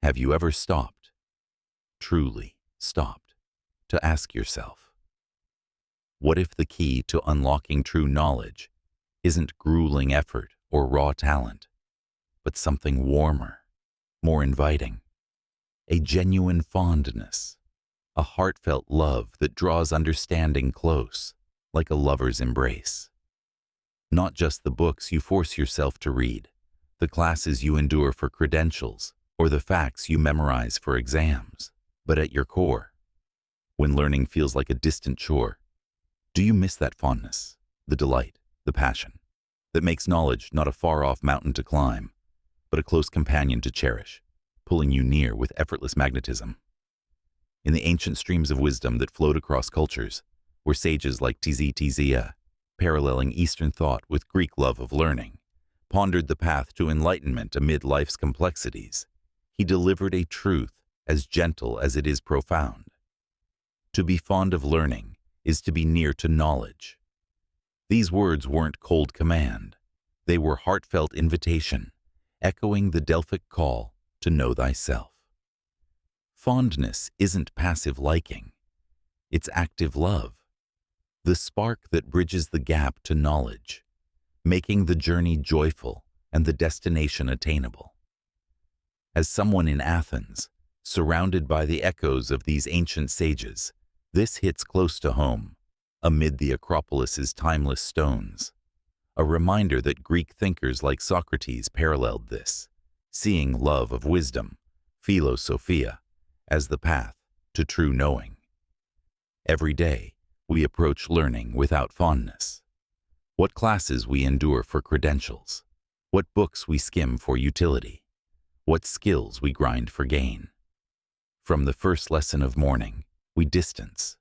Have you ever stopped, truly stopped, to ask yourself, what if the key to unlocking true knowledge isn't grueling effort or raw talent, but something warmer, more inviting, a genuine fondness, a heartfelt love that draws understanding close, like a lover's embrace? Not just the books you force yourself to read, the classes you endure for credentials, or the facts you memorize for exams, but at your core, when learning feels like a distant chore, do you miss that fondness, the delight, the passion, that makes knowledge not a far-off mountain to climb, but a close companion to cherish, pulling you near with effortless magnetism? In the ancient streams of wisdom that flowed across cultures, were sages like Tzia, paralleling Eastern thought with Greek love of learning, pondered the path to enlightenment amid life's complexities. He delivered a truth as gentle as it is profound. To be fond of learning is to be near to knowledge. These words weren't cold command. They were heartfelt invitation, echoing the Delphic call to know thyself. Fondness isn't passive liking. It's active love, the spark that bridges the gap to knowledge, making the journey joyful and the destination attainable. As someone in Athens, surrounded by the echoes of these ancient sages, this hits close to home, amid the Acropolis's timeless stones. A reminder that Greek thinkers like Socrates paralleled this, seeing love of wisdom, philosophia, as the path to true knowing. Every day, we approach learning without fondness. What classes we endure for credentials, what books we skim for utility, what skills we grind for gain. From the first lesson of morning, we distance,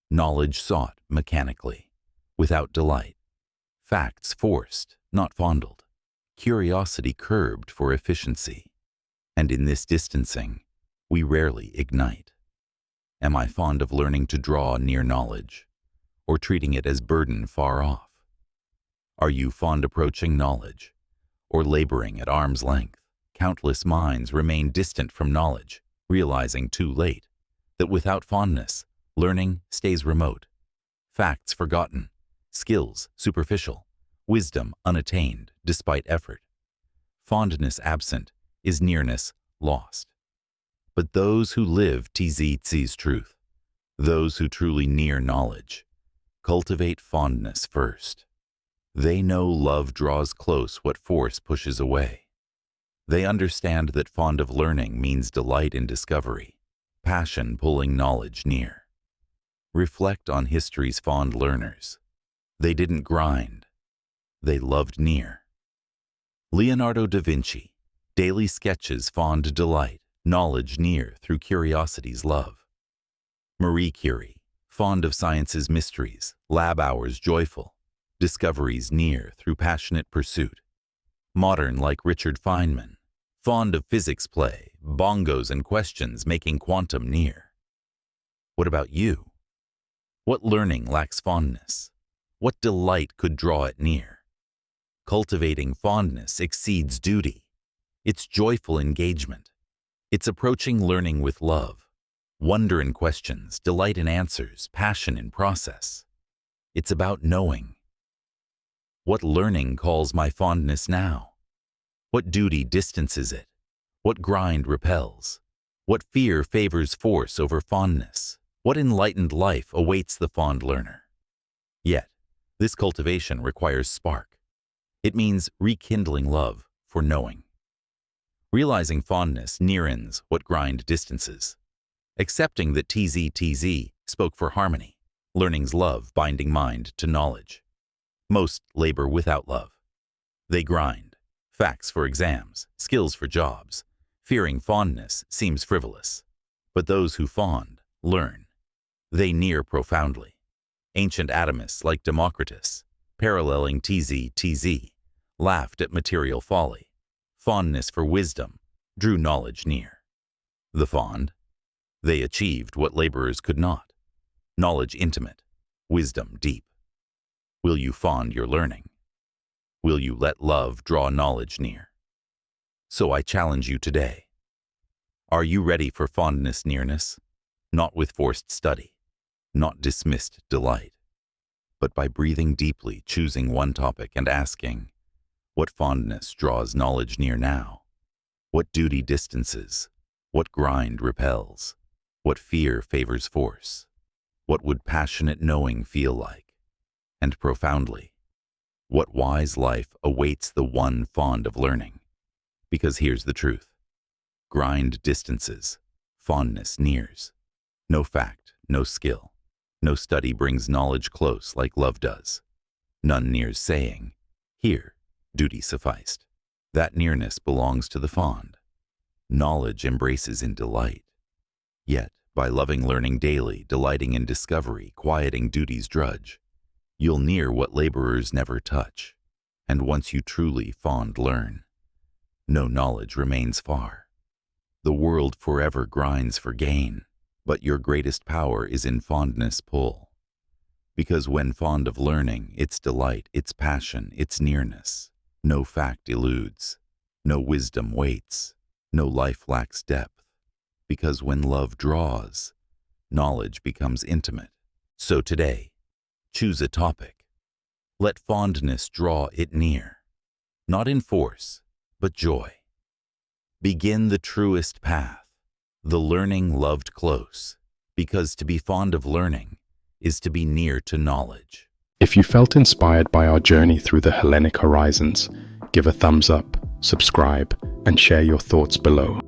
knowledge sought mechanically, without delight, facts forced, not fondled, curiosity curbed for efficiency. And in this distancing, we rarely ignite. Am I fond of learning to draw near knowledge, or treating it as burden far off? Are you fond approaching knowledge, or laboring at arm's length? Countless minds remain distant from knowledge, realizing too late that without fondness, learning stays remote, facts forgotten, skills superficial, wisdom unattained despite effort. Fondness absent is nearness lost. But those who live Tz's truth, those who truly near knowledge, cultivate fondness first. They know love draws close what force pushes away. They understand that fond of learning means delight in discovery, passion pulling knowledge near. Reflect on history's fond learners. They didn't grind. They loved near. Leonardo da Vinci, daily sketches fond delight, knowledge near through curiosity's love. Marie Curie, fond of science's mysteries, lab hours joyful, discoveries near through passionate pursuit. Modern like Richard Feynman, fond of physics play, bongos and questions making quantum near. What about you? What learning lacks fondness? What delight could draw it near? Cultivating fondness exceeds duty. It's joyful engagement. It's approaching learning with love, wonder in questions, delight in answers, passion in process. It's about knowing. What learning calls my fondness now? What duty distances it? What grind repels? What fear favors force over fondness? What enlightened life awaits the fond learner? Yet, this cultivation requires spark. It means rekindling love for knowing. Realizing fondness nearens what grind distances. Accepting that TZ spoke for harmony, learning's love binding mind to knowledge. Most labor without love. They grind. Facts for exams, skills for jobs. Fearing fondness seems frivolous. But those who fond, learn. They near profoundly. Ancient atomists like Democritus, paralleling TZ, laughed at material folly. Fondness for wisdom drew knowledge near. The fond, they achieved what laborers could not. Knowledge intimate, wisdom deep. Will you fond your learning? Will you let love draw knowledge near? So I challenge you today. Are you ready for fondness nearness? Not with forced study, not dismissed delight, but by breathing deeply, choosing one topic and asking, what fondness draws knowledge near now? What duty distances? What grind repels? What fear favors force? What would passionate knowing feel like? And profoundly, what wise life awaits the one fond of learning? Because here's the truth. Grind distances, fondness nears. No fact, no skill, no study brings knowledge close like love does. None nears saying, here, duty sufficed. That nearness belongs to the fond. Knowledge embraces in delight. Yet, by loving learning daily, delighting in discovery, quieting duty's drudge, you'll near what laborers never touch. And once you truly fond learn, no knowledge remains far. The world forever grinds for gain, but your greatest power is in fondness pull. Because when fond of learning, its delight, its passion, its nearness, no fact eludes, no wisdom waits, no life lacks depth. Because when love draws, knowledge becomes intimate. So today, choose a topic. Let fondness draw it near, not in force, but joy. Begin the truest path, the learning loved close, because to be fond of learning is to be near to knowledge. If you felt inspired by our journey through the Hellenic horizons, give a thumbs up, subscribe, and share your thoughts below.